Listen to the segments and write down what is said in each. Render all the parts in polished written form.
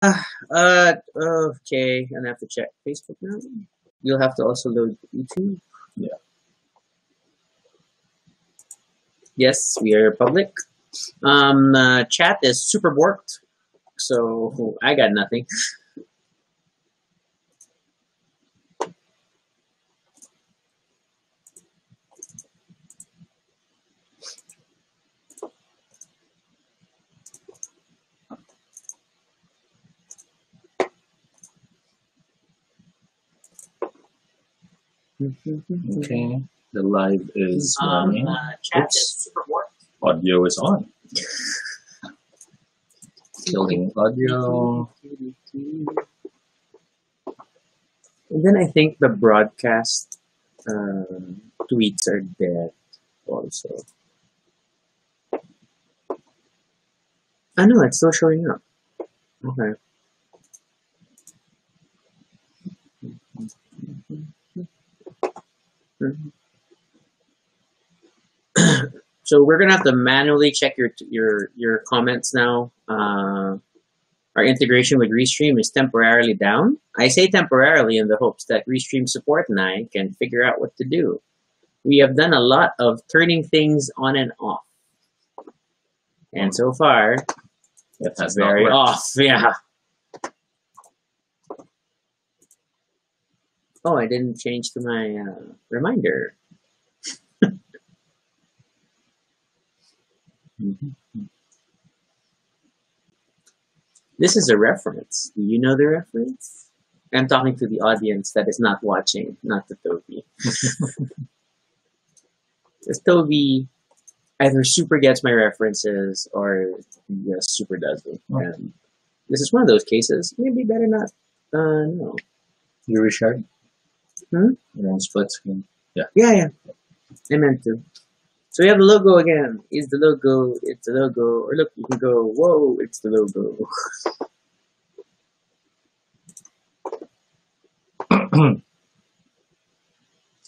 Okay, and I have to check Facebook now. You'll have to also load YouTube. Yeah. Yes, we are public. Chat is super borked, so I got nothing. Okay. The live is running. Chat Oops. is super borked. Audio is on. Killing audio. And then I think the broadcast tweets are dead also. I know it's still showing up. Okay. So we're gonna have to manually check your comments now. Our integration with Restream is temporarily down. I say temporarily in the hopes that Restream support and I can figure out what to do. We have done a lot of turning things on and off, and so far It's very off. Yeah. Oh, I didn't change to my reminder. This is a reference. Do you know the reference? I'm talking to the audience that is not watching, not to Toby. Because Toby either super gets my references or just super doesn't. And this is one of those cases. Maybe better not. No. You reshard? Hmm? Split screen. Yeah. I meant to. So we have the logo again. Is the logo? It's the logo. Or look, you can go, whoa, it's the logo.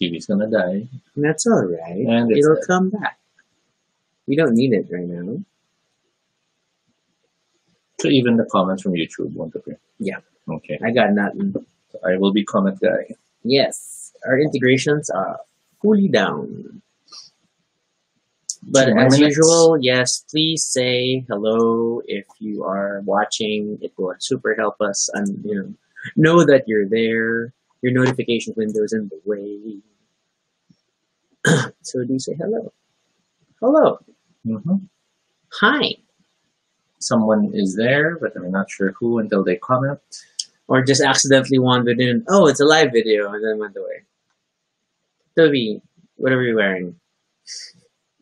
TV's gonna die. And that's all right. And it'll dead. come back. We don't need it right now. So even the comments from YouTube won't appear? Yeah. Okay. I got nothing. So I will be comment guy. Yes. Our integrations are fully down. But 2 more as minutes. usual, yes, please say hello if you are watching. It will super help us and know that you're there. Your notification window is in the way. So do say hello. Hello. Hi. Someone is there, but I'm not sure who until they comment. Or just accidentally wandered in. Oh, it's a live video, and then went away. Toby, what are we wearing?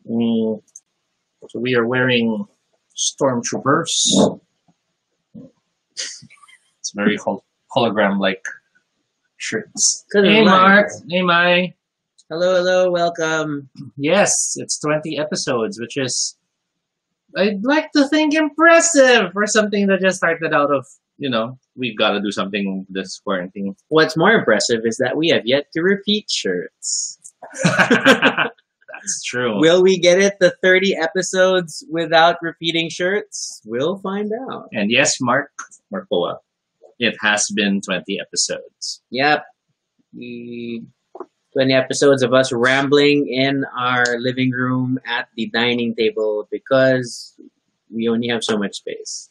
So we are wearing Stormtroopers. It's very hologram-like shirts. Hey, Mark. Hey, Mai. Hello, welcome. Yes, it's 20 episodes, which is, I'd like to think, impressive for something that just started out of, we've got to do something this quarantine. What's more impressive is that we have yet to repeat shirts. That's true. Will we get it to 30 episodes without repeating shirts? We'll find out. And yes, Marcoa, it has been 20 episodes. Yep. 20 episodes of us rambling in our living room at the dining table because we only have so much space.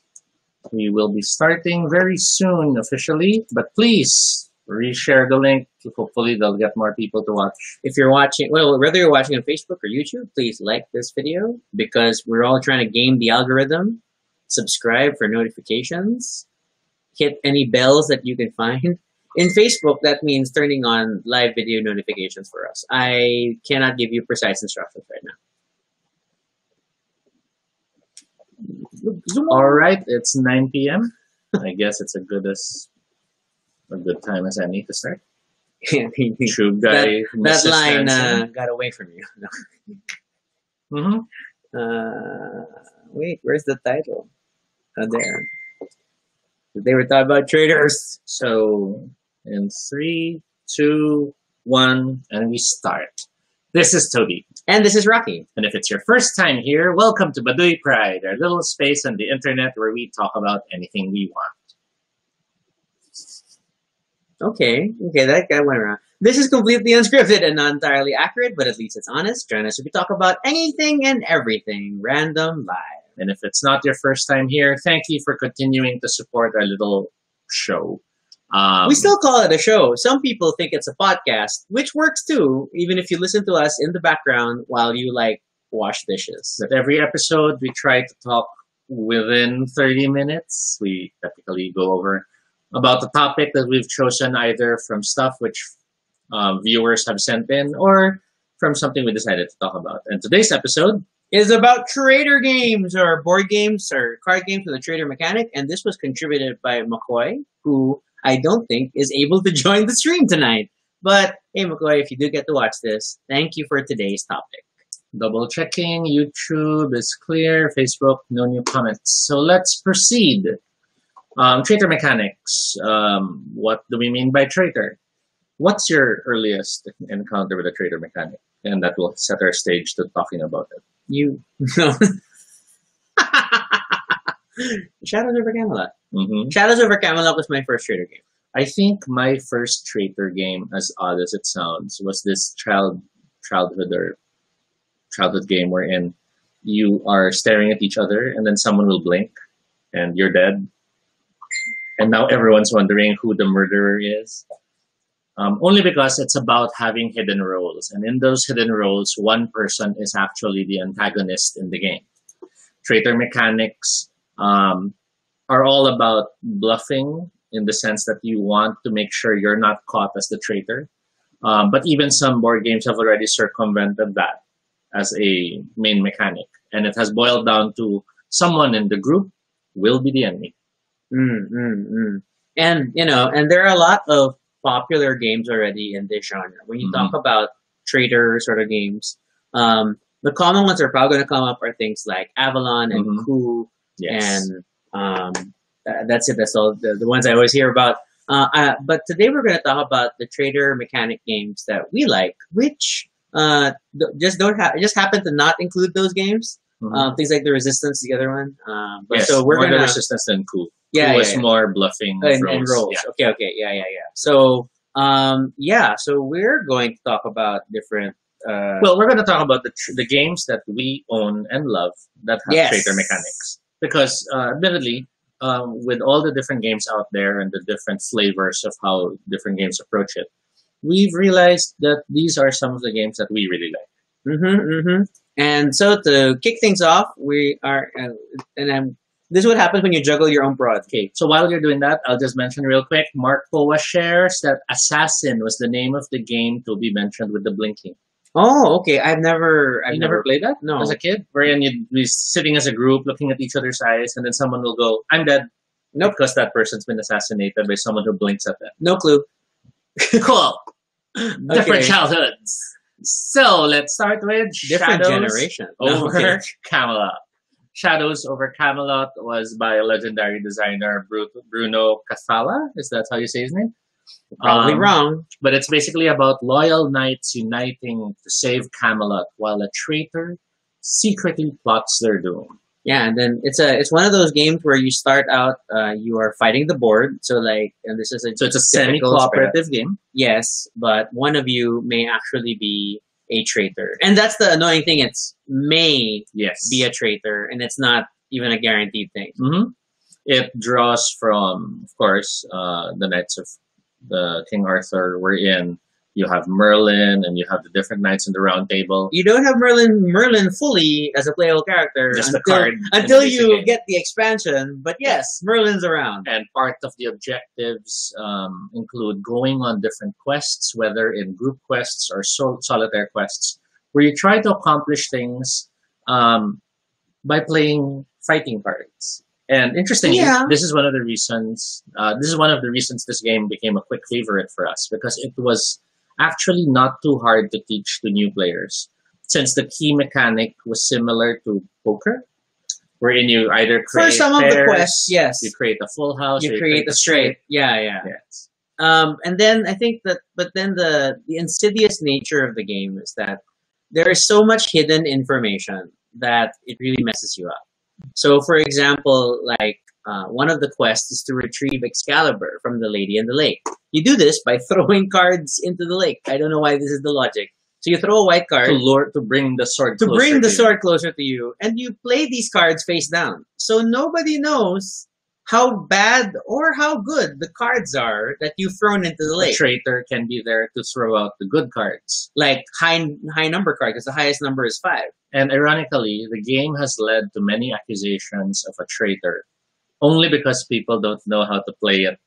We will be starting very soon officially, but please reshare the link. Hopefully they'll get more people to watch. If you're watching, well, whether you're watching on Facebook or YouTube, please like this video because we're all trying to game the algorithm. Subscribe for notifications. Hit any bells that you can find. In Facebook, that means turning on live video notifications for us. I cannot give you precise instructions right now. All right, it's 9 p.m. I guess it's a good time as any to start. True guy. That line got away from you. Wait, where's the title? There. They were talking about traitors. So, in 3, 2, 1, and we start. This is Toby. And this is Rocky. And if it's your first time here, welcome to Baduy Pride, our little space on the internet where we talk about anything we want. Okay, that guy went around. This is completely unscripted and not entirely accurate, but at least it's honest. Join us if we talk about anything and everything, random live. And if it's not your first time here, thank you for continuing to support our little show. We still call it a show. Some people think it's a podcast, which works too, even if you listen to us in the background while you wash dishes. But every episode, we try to talk within 30 minutes. We typically go over about the topic that we've chosen, either from stuff which viewers have sent in or from something we decided to talk about. And today's episode is about Traitor games, or board games, or card games with a Traitor mechanic. And this was contributed by McCoy, who I don't think is able to join the stream tonight. But hey, McCoy, if you do get to watch this, thank you for today's topic. Double checking, YouTube is clear, Facebook, no new comments. So let's proceed. Traitor mechanics. What do we mean by traitor? What's your earliest encounter with a traitor mechanic? And that will set our stage to talking about it. You no. Shadows over Camelot. Mm-hmm. Shadows over Camelot was my first traitor game. I think my first traitor game, as odd as it sounds, was this childhood game wherein you are staring at each other and then someone will blink and you're dead. And now everyone's wondering who the murderer is. Only because it's about having hidden roles. And in those hidden roles, one person is actually the antagonist in the game. Traitor mechanics are all about bluffing, in the sense that you want to make sure you're not caught as the traitor. But even some board games have already circumvented that as a main mechanic. And it has boiled down to someone in the group will be the enemy. And, and there are a lot of popular games already in this genre. When you talk about traitor sort of games, the common ones are probably going to come up are things like Avalon and Coup. Yes. And that's it. That's all the ones I always hear about. But today we're going to talk about the traitor mechanic games that we like, which just happen to not include those games. Things like the Resistance, the other one. But yes, so we're more gonna the Resistance than Coup. Yeah, Coup was more bluffing and roles. rolls. Yeah. Okay, yeah. So so we're going to talk about different. Well, we're going to talk about the games that we own and love that have traitor mechanics. Because, admittedly, with all the different games out there and the different flavors of how different games approach it, we've realized that these are some of the games that we really like. And so to kick things off, we are, this is what happens when you juggle your own broad. Okay, so while you're doing that, I'll just mention real quick, Mark Poa shares that Assassin was the name of the game to be mentioned with the blinking. Oh, okay. I've never played that? No. As a kid? Wherein you'd be sitting as a group looking at each other's eyes and then someone will go, I'm dead. Nope. Because that person's been assassinated by someone who blinks at them. No clue. Cool. Different childhoods. So let's start with different Shadows generation. over Camelot. Shadows over Camelot was by legendary designer Bruno Cathala. Is that how you say his name? Probably wrong. But it's basically about loyal knights uniting to save Camelot while a traitor secretly plots their doom. Yeah, and then it's one of those games where you start out, you are fighting the board. So it's a semi-cooperative game. Yes, but one of you may actually be a traitor, and that's the annoying thing. It's may be a traitor, and it's not even a guaranteed thing. It draws from, of course, the Knights of the King Arthur, wherein you have Merlin and you have the different knights in the round table. You don't have Merlin fully as a playable character until you get the expansion. But yes, Merlin's around. And part of the objectives include going on different quests, whether in group quests or solitaire quests, where you try to accomplish things by playing fighting cards. And interestingly, this is one of the reasons. This game became a quick favorite for us, because it was actually not too hard to teach to new players, since the key mechanic was similar to poker, wherein you either create for some pairs, of the quests, you create a full house, you create a straight. Yes. And then I think the insidious nature of the game is that there is so much hidden information that it really messes you up. So, for example, one of the quests is to retrieve Excalibur from the Lady in the Lake. You do this by throwing cards into the lake. I don't know why this is the logic. So you throw a white card To bring the sword to closer bring the to you. sword closer to you, and you play these cards face down. So nobody knows how bad or how good the cards are that you've thrown into the The lake. traitor can be there to throw out the good cards. Like high number card, because the highest number is 5. And ironically, the game has led to many accusations of a traitor only because people don't know how to play it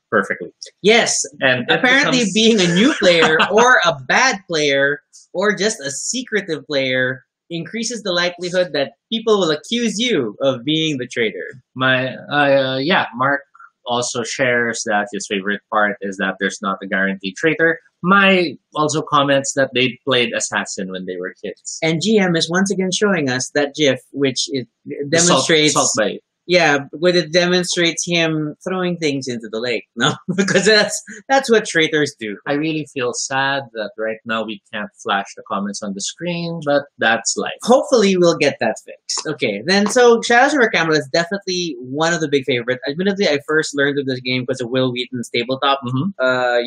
perfectly. Yes, And it apparently becomes- being a new player or a bad player or just a secretive player increases the likelihood that people will accuse you of being the traitor. Mark also shares that his favorite part is that there's not a guaranteed traitor. My also comments that they played assassin when they were kids. And GM is once again showing us that GIF, which it The demonstrates. salt bite. Yeah, but it demonstrates him throwing things into the lake. No, because that's what traitors do. I really feel sad that right now we can't flash the comments on the screen, but that's life. Hopefully, we'll get that fixed. Okay, then so Shadows over Camelot is definitely one of the big favorites. Admittedly, I first learned of this game because of Will Wheaton's tabletop Mhm.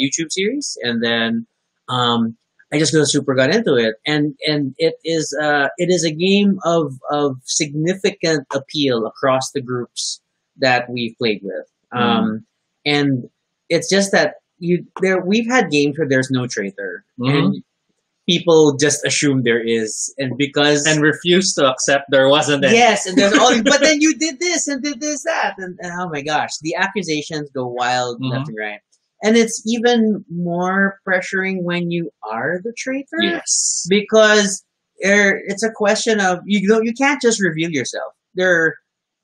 YouTube series, and then I just got into it, and it is a game of significant appeal across the groups that we've played with, and it's just that we've had games where there's no traitor, and people just assume there is, and because And refuse to accept there wasn't any. yes, and there's all, but then you did this and did this that, and oh my gosh, the accusations go wild left and right. And it's even more pressuring when you are the traitor. Yes. Because it's a question of you can't just reveal yourself. There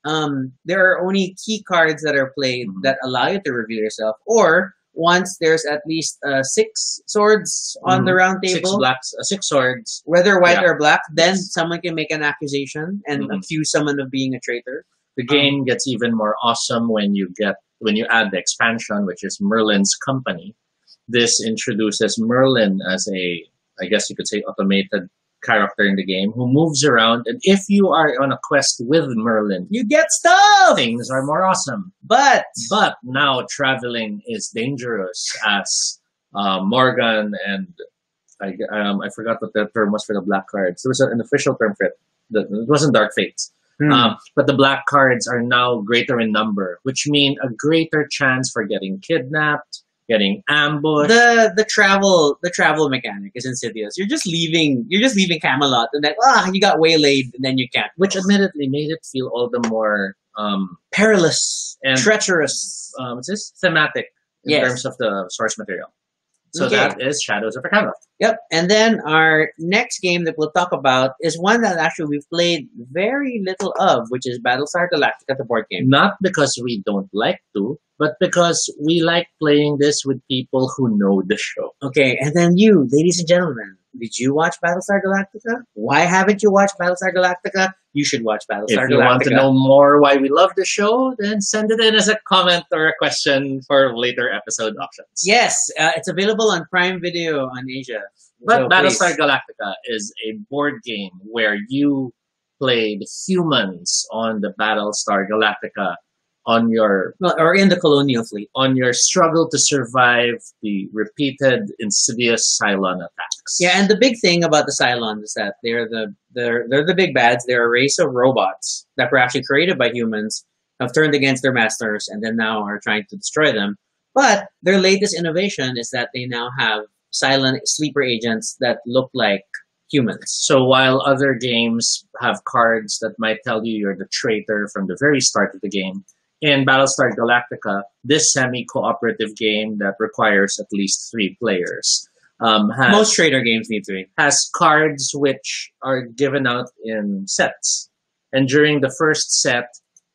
are only key cards that are played that allow you to reveal yourself. Or once there's at least 6 swords on the round table, 6 swords. whether white Yeah. or black, then someone can make an accusation and accuse someone of being a traitor. The game gets even more awesome when you add the expansion, which is Merlin's Company. This introduces Merlin as I guess you could say, automated character in the game who moves around. And if you are on a quest with Merlin, You get stuff! things are more awesome. But now traveling is dangerous, as Morgan and I forgot what the term was for the black cards. There was an official term for it. It wasn't Dark Fates. But the black cards are now greater in number, which mean a greater chance for getting kidnapped, getting ambushed. the travel mechanic is insidious. You're just leaving Camelot and then you got waylaid and then you can't. Which admittedly made it feel all the more Perilous and treacherous. what's this? Thematic in Yes. terms of the source material. So Okay. that is Shadows of Camelot. Yep. And then our next game that we'll talk about is one that actually we've played very little of, which is Battlestar Galactica, the board game. Not because we don't like to, but because we like playing this with people who know the show. Okay, and then you, ladies and gentlemen, did you watch Battlestar Galactica? Why haven't you watched Battlestar Galactica? You should watch Battlestar If you Galactica. want to know more why we love the show, then send it in as a comment or a question for later episode options. Yes, it's available on Prime Video on Asia. But So Battlestar please. Galactica is a board game where you play the humans on the Battlestar Galactica Or in the colonial fleet. on your struggle to survive the repeated insidious Cylon attacks. Yeah, and the big thing about the Cylons is that they're the big bads. They're a race of robots that were actually created by humans, have turned against their masters, and then now are trying to destroy them. But their latest innovation is that they now have silent sleeper agents that look like humans. So while other games have cards that might tell you you're the traitor from the very start of the game, in Battlestar Galactica, this semi-cooperative game that requires at least 3 players Most trader games need 3. has cards which are given out in sets. And during the first set,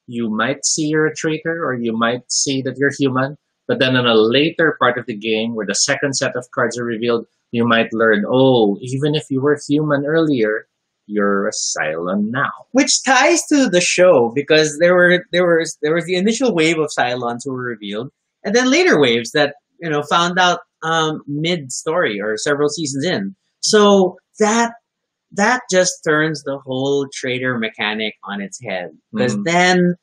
you might see you're a traitor or you might see that you're human. But then in a later part of the game where the second set of cards are revealed, you might learn, even if you were human earlier, you're a Cylon now. Which ties to the show because there was the initial wave of Cylons who were revealed, and then later waves that found out mid story or several seasons in. So that just turns the whole trader mechanic on its head because then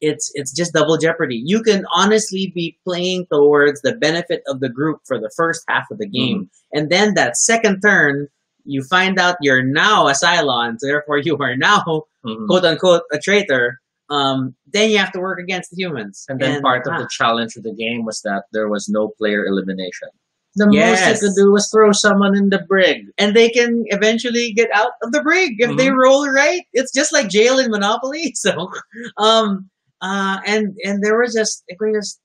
it's just double jeopardy. You can honestly be playing towards the benefit of the group for the first half of the game, and then that second turn, you find out you're now a Cylon, so therefore you are now quote unquote a traitor. Then you have to work against the humans. And then part of the challenge of the game was that there was no player elimination. The Yes. most you could do was throw someone in the brig. And they can eventually get out of the brig if they roll right. It's just like jail in Monopoly. So, and there was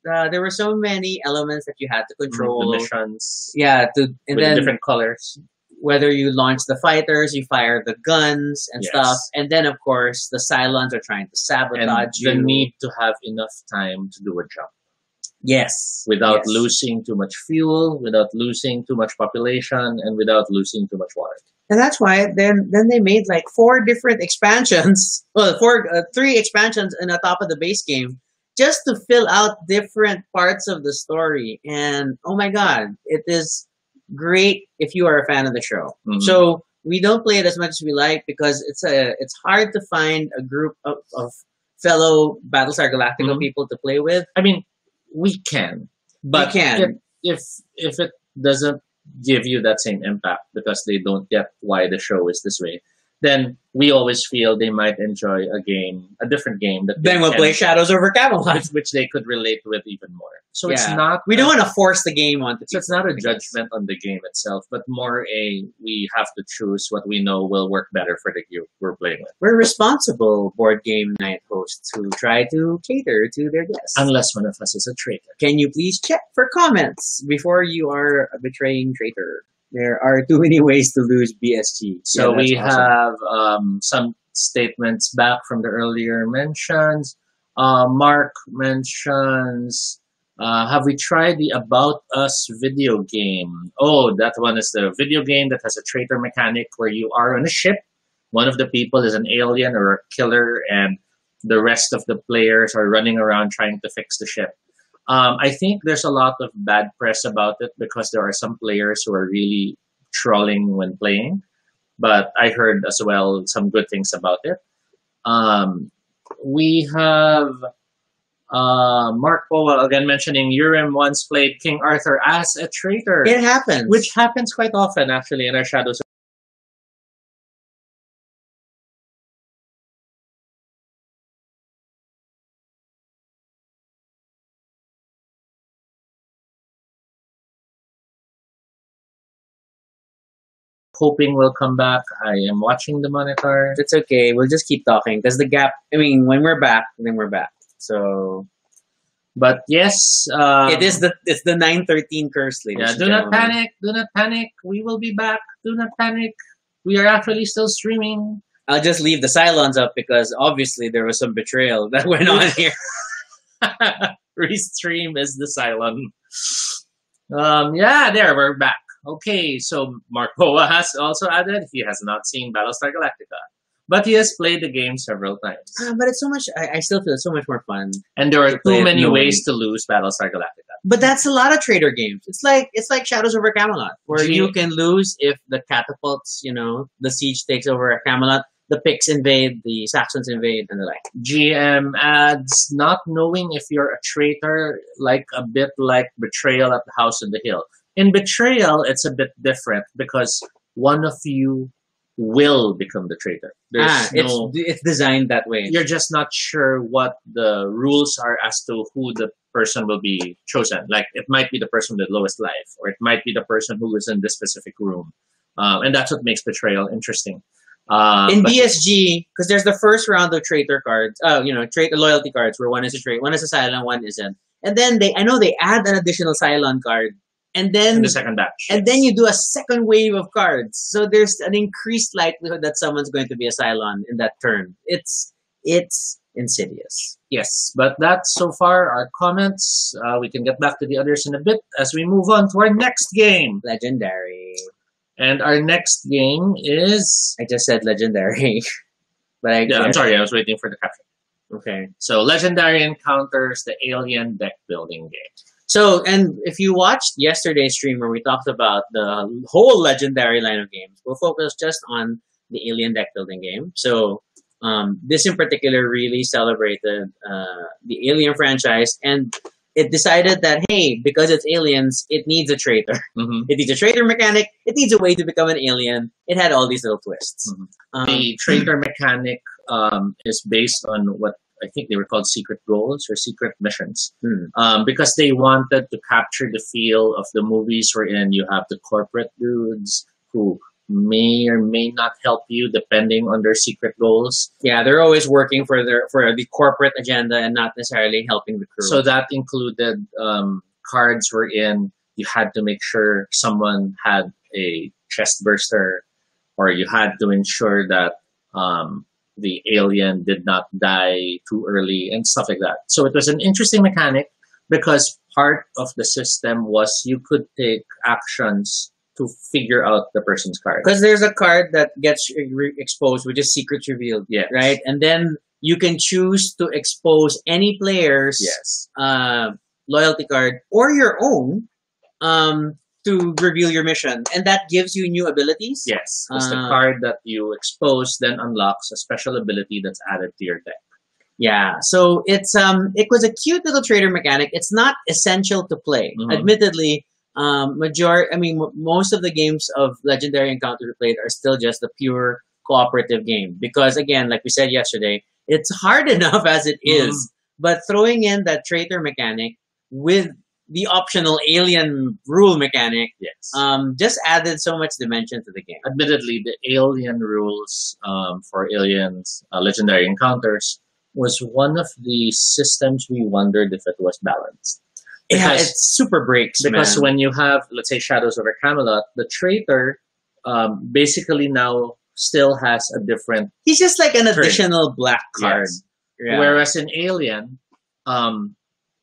there were so many elements that you had to control. The missions. Yeah, and with then different colors. whether you launch the fighters, you fire the guns and stuff, and then of course the Cylons are trying to sabotage you. The need to have enough time to do a jump. Yes. Without losing too much fuel, without losing too much population, and without losing too much water. And that's why then they made like 4 different expansions, well, 3 expansions on the top of the base game, just to fill out different parts of the story. And oh my god, it is great if you are a fan of the show. So we don't play it as much as we like because it's hard to find a group of fellow Battlestar Galactica people to play with. I mean, we can, but if it doesn't give you that same impact because they don't get why the show is this way, then we always feel they might enjoy a different game that then we'll play Shadows over Camelot, which they could relate with even more. So it's not. We don't want to force the game onto. So it's not a judgment on the game itself, but more we have to choose what we know will work better for the group we're playing with. We're responsible board game night hosts who try to cater to their guests. Unless one of us is a traitor. Can you please check for comments before you are a betraying traitor? There are too many ways to lose BSG. So we have some statements back from the earlier mentions. Mark mentions, have we tried the About Us video game? Oh, that one is the video game that has a traitor mechanic where you are on a ship. One of the people is an alien or a killer, and the rest of the players are running around trying to fix the ship. I think there's a lot of bad press about it because there are some players who are really trolling when playing. But I heard as well some good things about it. We have Mark Powell again mentioning Urim once played King Arthur as a traitor. It happens. Which happens quite often actually in our Shadows. Hoping will come back. I am watching the monitor. It's okay. We'll just keep talking because the gap. I mean, when we're back, then we're back. So, but yes, it's the 9:13 curse, ladies. Yeah, do not panic. Do not panic. We will be back. Do not panic. We are actually still streaming. I'll just leave the Cylons up because obviously there was some betrayal that went on here. Restream is the Cylon. Yeah, there we're back. Okay, so Mark Poa has also added he has not seen Battlestar Galactica, but he has played the game several times. But it's so much. I still feel it's so much more fun. And there are too many ways to lose Battlestar Galactica. But that's a lot of traitor games. It's like Shadows over Camelot, where you can lose if the catapults, the siege takes over Camelot, the Picts invade, the Saxons invade, and the like. GM adds not knowing if you're a traitor, a bit like Betrayal at the House on the Hill. In Betrayal, it's a bit different because one of you will become the traitor. It's designed that way. You're just not sure what the rules are as to who the person will be chosen. Like, it might be the person with the lowest life, or it might be the person who is in this specific room. And that's what makes Betrayal interesting. In BSG, because there's the first round of traitor cards, traitor loyalty cards, where one is a traitor, one is a Cylon, one isn't. And then I know they add an additional Cylon card. And then in the second batch. And then you do a second wave of cards. So there's an increased likelihood that someone's going to be a Cylon in that turn. It's insidious. Yes, but that's so far our comments. We can get back to the others in a bit as we move on to our next game. Legendary. And our next game is... I just said Legendary. I'm sorry, I was waiting for the caption. Okay. So Legendary encounters the Alien deck building game. So, and if you watched yesterday's stream where we talked about the whole Legendary line of games, we'll focus just on the Alien deck building game. So, This in particular really celebrated the Alien franchise, and it decided that, hey, because it's aliens, it needs a traitor. Mm-hmm. It needs a traitor mechanic. It needs a way to become an alien. It had all these little twists. Mm-hmm. The traitor mechanic is based on what I think they were called secret goals or secret missions, because they wanted to capture the feel of the movies wherein you have the corporate dudes who may or may not help you depending on their secret goals. Yeah, they're always working for the corporate agenda and not necessarily helping the crew. So that included cards wherein you had to make sure someone had a chest burster, or you had to ensure that the alien did not die too early and stuff like that. So it was an interesting mechanic because part of the system was you could take actions to figure out the person's card. Because there's a card that gets exposed, which is secrets revealed, Yes. right? And then you can choose to expose any player's Yes. loyalty card or your own to reveal your mission. And that gives you new abilities. Yes. Because the card that you expose then unlocks a special ability that's added to your deck. Yeah, so it was a cute little trader mechanic. It's not essential to play. Mhm. Admittedly, most of the games of Legendary Encounter we played are still just a pure cooperative game. Because again, like we said yesterday, it's hard enough as it is. But throwing in that traitor mechanic with the optional alien rule mechanic, Yes. just added so much dimension to the game. Admittedly, the alien rules for aliens, legendary encounters, was one of the systems we wondered if it was balanced. Yeah, Because- it's super breaks, Because man. when you have, let's say, Shadows over Camelot, the traitor basically now still has a different. He's just like an Turn. additional black card. Yes. Yeah. Whereas in Alien,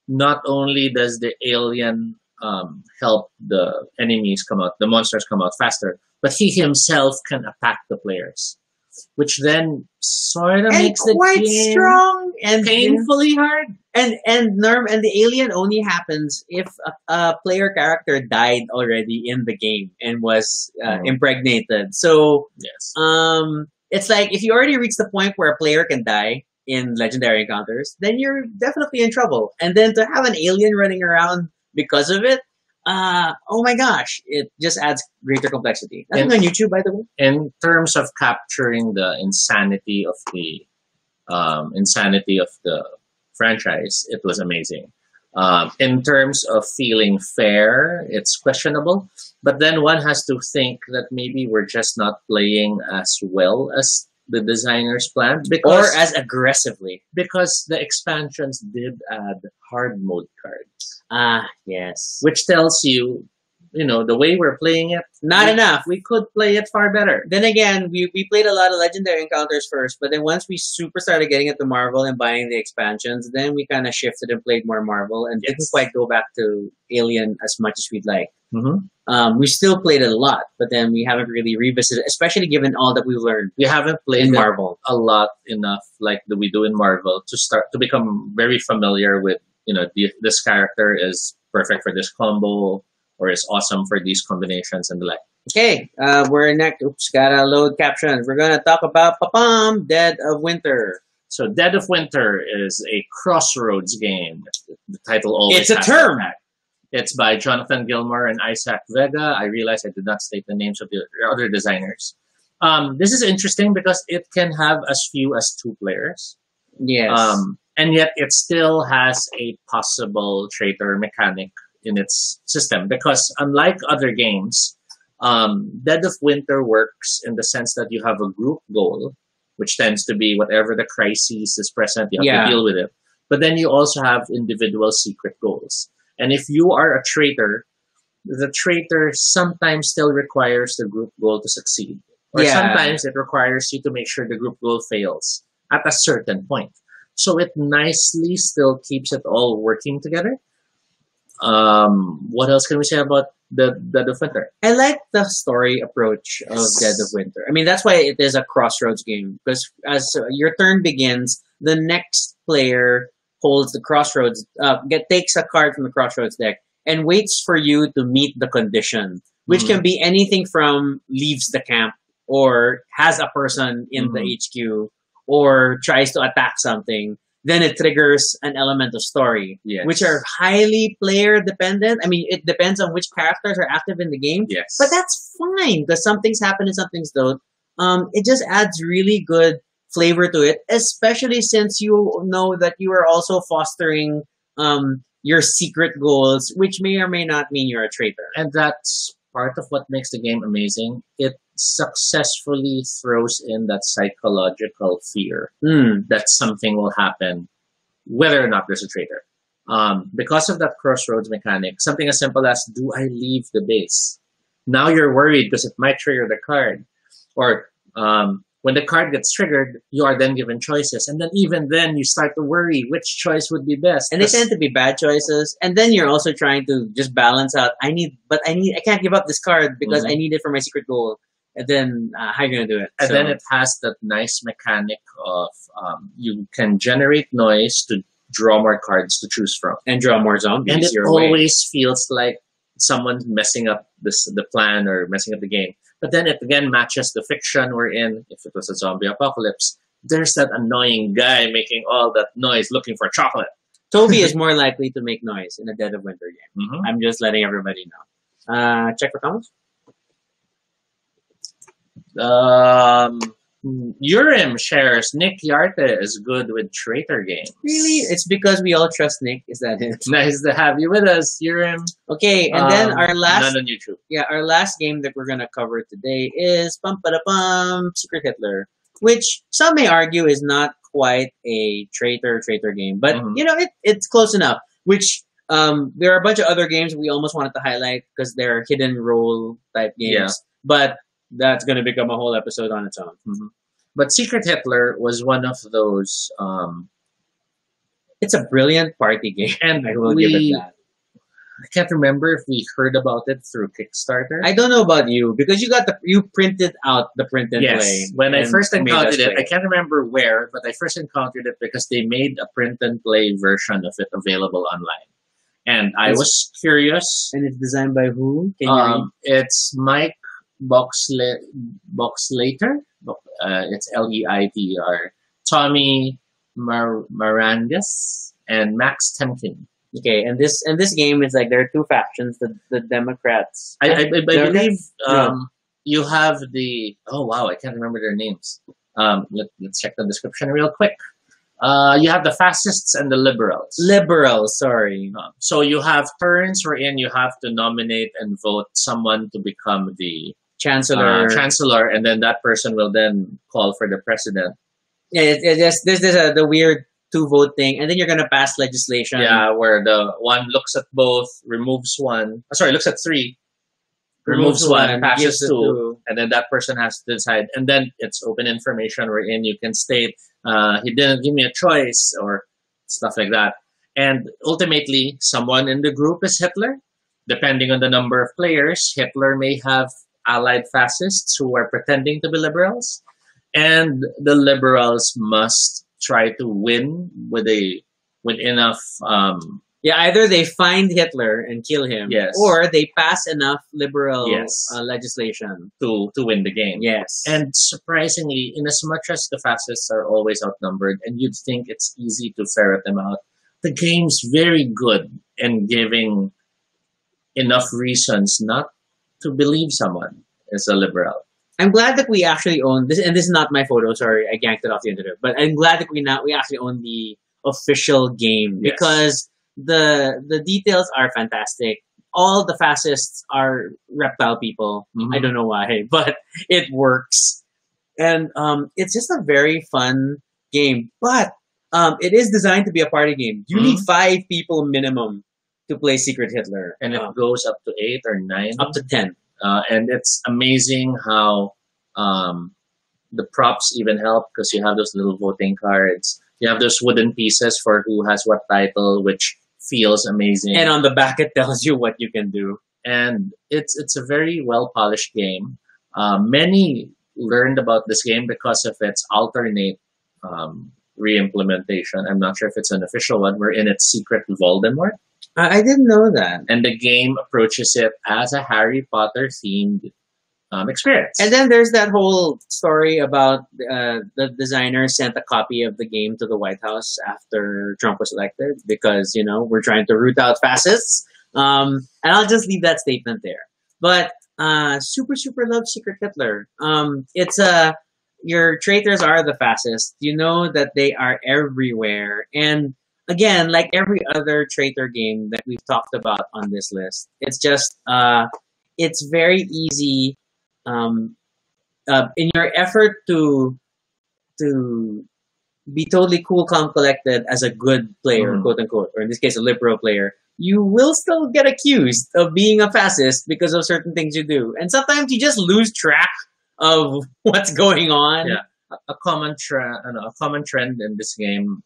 not only does the alien help the enemies come out, the monsters come out faster, but he himself can attack the players, which then sort of and makes the quite game strong and painfully hard. and the alien only happens if a player character died already in the game and was impregnated. So Yes. it's like if you already reach the point where a player can die in Legendary Encounters, then you're definitely in trouble. And then to have an alien running around because of it, oh my gosh, it just adds greater complexity. That's And- on YouTube, by the way. In terms of capturing the insanity of the franchise, it was amazing. In terms of feeling fair, it's questionable. But then one has to think that maybe we're just not playing as well as the designers planned, Or as aggressively. because the expansions did add hard mode cards, Yes. which tells you, the way we're playing it, Not enough. we could play it far better. Then again, we played a lot of Legendary Encounters first, but then once we super started getting into Marvel and buying the expansions, then we kind of shifted and played more Marvel and didn't Yes. quite go back to Alien as much as we'd like. Mm-hmm. We still played it a lot, but then we haven't really revisited, especially given all that we learned We haven't played in it Marvel. a lot enough like we do in Marvel to become very familiar with, this character is perfect for this combo or is awesome for these combinations and the like. Okay, we're next. Oops, gotta load captions. We're gonna talk about Dead of Winter. So Dead of Winter is a crossroads game. The title always It's a has term. that. It's by Jonathan Gilmour and Isaac Vega. I realize I did not state the names of the other designers. This is interesting because it can have as few as 2 players. Yes. And yet it still has a possible traitor mechanic in its system because unlike other games, Dead of Winter works in the sense that you have a group goal, which tends to be whatever the crisis is present, you have to deal with it. But then you also have individual secret goals. And if you are a traitor, the traitor sometimes still requires the group goal to succeed. Or sometimes it requires you to make sure the group goal fails at a certain point. So it nicely still keeps it all working together. What else can we say about the Dead of Winter? I like the story approach of Dead of Winter. I mean, that's why it is a crossroads game. Because as your turn begins, the next player holds the crossroads, takes a card from the crossroads deck and waits for you to meet the condition, which can be anything from leaves the camp or has a person in the HQ or tries to attack something, then it triggers an element of story, Yes. which are highly player dependent. I mean, it depends on which characters are active in the game, Yes. but that's fine because some things happen and some things don't. It just adds really good flavor to it, especially since you know that you are also fostering your secret goals, which may or may not mean you're a traitor. And that's part of what makes the game amazing. It successfully throws in that psychological fear that something will happen, whether or not there's a traitor. Because of that crossroads mechanic, something as simple as, do I leave the base? Now you're worried because it might trigger the card. Or when the card gets triggered, you are then given choices. And then even then, you start to worry which choice would be best. And they tend to be bad choices. And then you're also trying to just balance out, I can't give up this card because I need it for my secret goal. And then how are you going to do it? And then it has that nice mechanic of you can generate noise to draw more cards to choose from. And draw more zombies. And it always feels like someone's messing up the plan or messing up the game. But then it again matches the fiction we're in. If it was a zombie apocalypse, there's that annoying guy making all that noise looking for chocolate. Toby is more likely to make noise in a Dead of Winter game. I'm just letting everybody know. Check for comments. Urim shares Nick Yarte is good with Traitor games. Really? It's because we all trust Nick. Is that it? Nice to have you with us, Urim. Okay, and then our last none on YouTube. Yeah, our last game that we're gonna cover today is Secret Hitler, which some may argue is not quite a traitor game, but you know it's close enough. Which there are a bunch of other games we almost wanted to highlight because they're hidden role type games, but that's going to become a whole episode on its own. But Secret Hitler was one of those. It's a brilliant party game, and I will give it that. I can't remember if we heard about it through Kickstarter. I don't know about you because you printed out the print and play. When I first encountered it, I can't remember where, but I first encountered it because they made a print and play version of it available online, and I was curious. And it's designed by who? Can you read? It's Mike Boxleiter. It's Leiter. Tommy Marangas and Max Temkin. Okay, and this game is like there are two factions: the Democrats. I believe you have the I can't remember their names. Let's check the description real quick. You have the fascists and the liberals. Liberals, sorry. So you have turns wherein you have to nominate and vote someone to become the chancellor, and then that person will then call for the president. Yeah, there's the weird 2-vote thing, and then you're gonna pass legislation. Yeah, where the one looks at both, removes one. Looks at 3, removes one, passes 2, and then that person has to decide. And then it's open information wherein you can state, he didn't give me a choice or stuff like that. And ultimately, someone in the group is Hitler. Depending on the number of players, Hitler may have allied fascists who are pretending to be liberals, and the liberals must try to win with enough. Either they find Hitler and kill him, or they pass enough liberal legislation to win the game. Yes, and surprisingly, in as much as the fascists are always outnumbered, and you'd think it's easy to ferret them out, the game's very good in giving enough reasons not to believe someone is a liberal. I'm glad that we actually own this, and this is not my photo. Sorry, I yanked it off the internet. But I'm glad that we actually own the official game because the details are fantastic. All the fascists are reptile people. I don't know why, but it works, and it's just a very fun game. But it is designed to be a party game. You need 5 people minimum to play Secret Hitler, and it goes up to 8 or 9, up to 10. And it's amazing how the props even help because you have those little voting cards. You have those wooden pieces for who has what title, which feels amazing. And on the back, it tells you what you can do. And it's a very well-polished game. Many learned about this game because of its alternate re-implementation. I'm not sure if it's an official one. We're in its Secret Voldemort. I didn't know that. And the game approaches it as a Harry Potter themed experience. And then there's that whole story about the designer sent a copy of the game to the White House after Trump was elected because, we're trying to root out fascists. And I'll just leave that statement there. But super, super love Secret Hitler. It's your traitors are the fascists. You know that they are everywhere. And again, like every other traitor game that we've talked about on this list, it's just it's very easy in your effort to be totally cool, calm, collected as a good player, quote unquote, or in this case, a liberal player. You will still get accused of being a fascist because of certain things you do, and sometimes you just lose track of what's going on. Yeah, a common trend in this game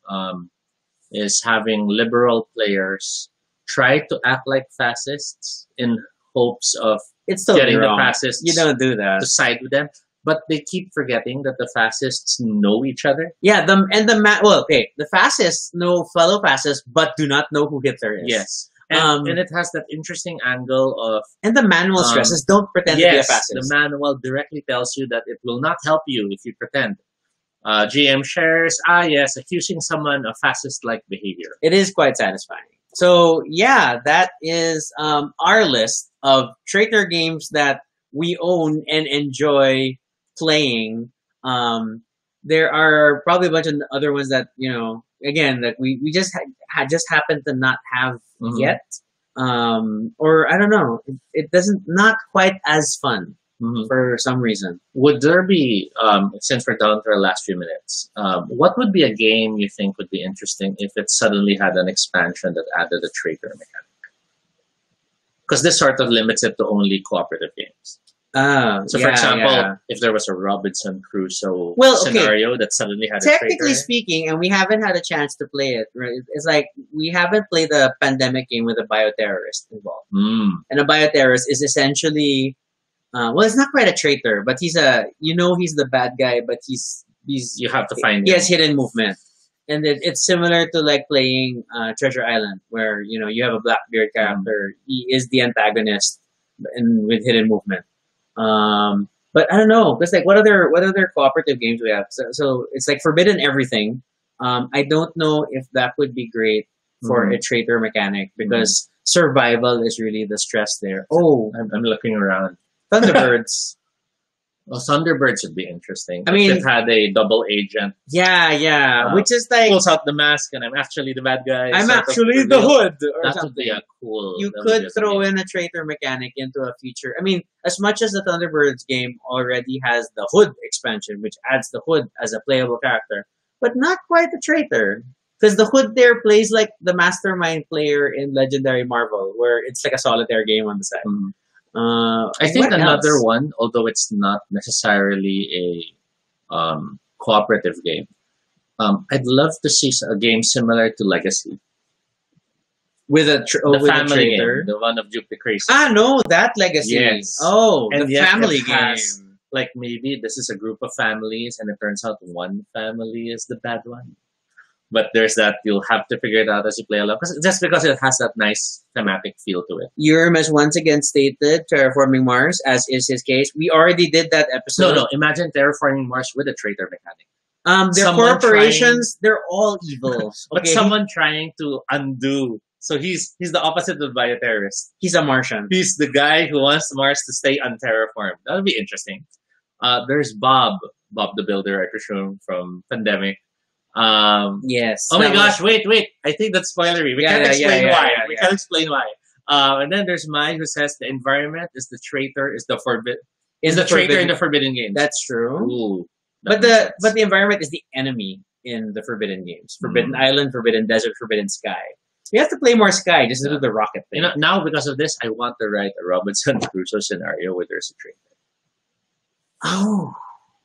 is having liberal players try to act like fascists in hopes of It's totally getting wrong. the fascists You don't do that. to side with them. But they keep forgetting that the fascists know each other. Yeah, the fascists know fellow fascists, but do not know who Hitler is. Yes. And it has that interesting angle of... And the manual stresses don't pretend to be a fascist. The manual directly tells you that it will not help you if you pretend. GM shares, accusing someone of fascist-like behavior. It is quite satisfying. So, yeah, that is our list of traitor games that we own and enjoy playing. There are probably a bunch of other ones that, again, that we just just happen to not have yet. Or, I don't know, it doesn't, not quite as fun for some reason. Would there be, since we're down to our last few minutes, what would be a game you think would be interesting if it suddenly had an expansion that added a traitor mechanic? Because this sort of limits it to only cooperative games. So, for example, if there was a Robinson Crusoe scenario that suddenly had a traitor. Technically speaking, and we haven't had a chance to play it, right? It's like we haven't played the pandemic game with a bioterrorist involved. And a bioterrorist is essentially, it's not quite a traitor, but he's he's the bad guy, but you have to find he has hidden movement. And it's similar to like playing Treasure Island, where you have a Blackbeard character. He is the antagonist, and with hidden movement. But I don't know. It's like what other cooperative games we have? So it's like Forbidden Everything. I don't know if that would be great for a traitor mechanic because survival is really the stress there. Oh, I'm looking around. Thunderbirds. Well, Thunderbirds would be interesting. I mean, if it had a double agent. Yeah, which is like pulls out the mask and I'm actually the bad guy. I'm actually the hood, or that something. Would be a cool. You could throw in a traitor mechanic into a feature. I mean, as much as the Thunderbirds game already has the hood expansion, which adds the hood as a playable character, but not quite a traitor. Because the hood there plays like the mastermind player in Legendary Marvel, where it's like a solitaire game on the side. I think another one, although it's not necessarily a cooperative game, I'd love to see a game similar to Legacy. With the family traitor. Game, the one of Duke the Crazy. No, that Legacy. Yes. Oh, and the family game. Like maybe this is a group of families and it turns out one family is the bad one. But there's that, you'll have to figure it out as you play along. Just because it has that nice thematic feel to it. Yerm has once again stated Terraforming Mars, as is his case. We already did that episode. No, imagine Terraforming Mars with a traitor mechanic. Their corporations, they're all evil. But someone trying to undo. So he's the opposite of bioterrorist. He's a Martian. He's the guy who wants Mars to stay unterraformed. That would be interesting. There's Bob the Builder, I presume, from Pandemic. Yes. Oh my gosh! Wait! I think that's spoilery. We can't explain why. We can't explain why. And then there's Mai who says the environment is the traitor, is the traitor in the Forbidden Games. That's true. Ooh, but the environment is the enemy in the Forbidden Games. Forbidden Island, Forbidden Desert, Forbidden Sky. You have to play more Sky just to do the rocket thing. Now because of this, I want to write a Robinson Crusoe scenario where there's a traitor. Oh.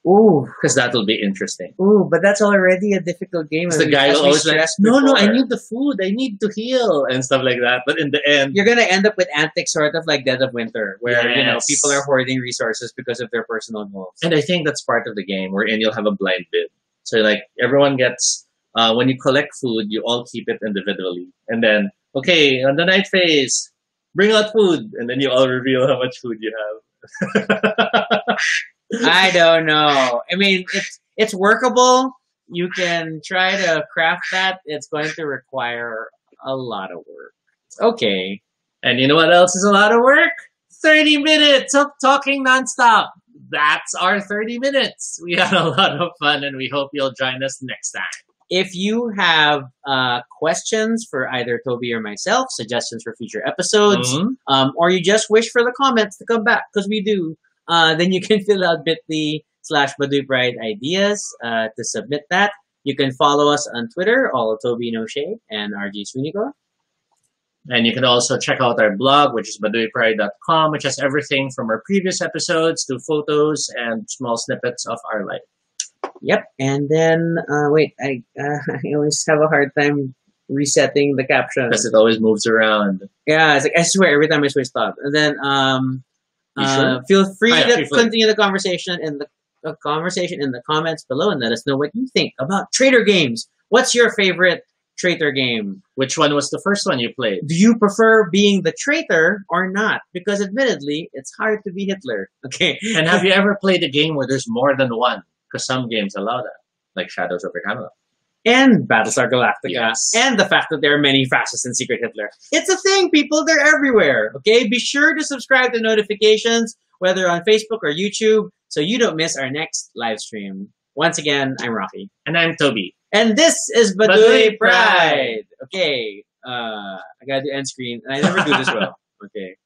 Ooh, because that will be interesting. Ooh, but that's already a difficult game. The guy will always like, no, I need the food, I need to heal, and stuff like that. But in the end, you're gonna end up with antics, sort of like Dead of Winter, where people are hoarding resources because of their personal goals. And I think that's part of the game, wherein you'll have a blind bid. So like everyone gets when you collect food, you all keep it individually, and then on the night phase, bring out food, and then you all reveal how much food you have. I don't know. I mean, it's workable. You can try to craft that. It's going to require a lot of work. Okay. And you know what else is a lot of work? 30 minutes of talking nonstop. That's our 30 minutes. We had a lot of fun, and we hope you'll join us next time. If you have questions for either Toby or myself, suggestions for future episodes, or you just wish for the comments to come back, because we do, then you can fill out bit.ly/Baduy Pride ideas to submit that. You can follow us on Twitter, all of Toby No Shade, and RG Swinico. And you can also check out our blog, which is baduypride.com, which has everything from our previous episodes to photos and small snippets of our life. Yep, and then wait, I always have a hard time resetting the caption because it always moves around. Yeah, it's like I swear every time I switch stop. And then sure? feel free to continue the conversation in the comments below and let us know what you think about Traitor games. What's your favorite Traitor game? Which one was the first one you played? Do you prefer being the traitor or not? Because admittedly, it's hard to be Hitler. Okay. And have you ever played a game where there's more than one? Because some games allow that, like Shadows over Camelot. And Battlestar Galactica. Yes. And the fact that there are many fascists in Secret Hitler. It's a thing, people. They're everywhere. Okay? Be sure to subscribe to notifications, whether on Facebook or YouTube, so you don't miss our next live stream. Once again, I'm Rocky. And I'm Toby. And this is Baduy Pride. Okay. I gotta do end screen. And I never do this well. Okay.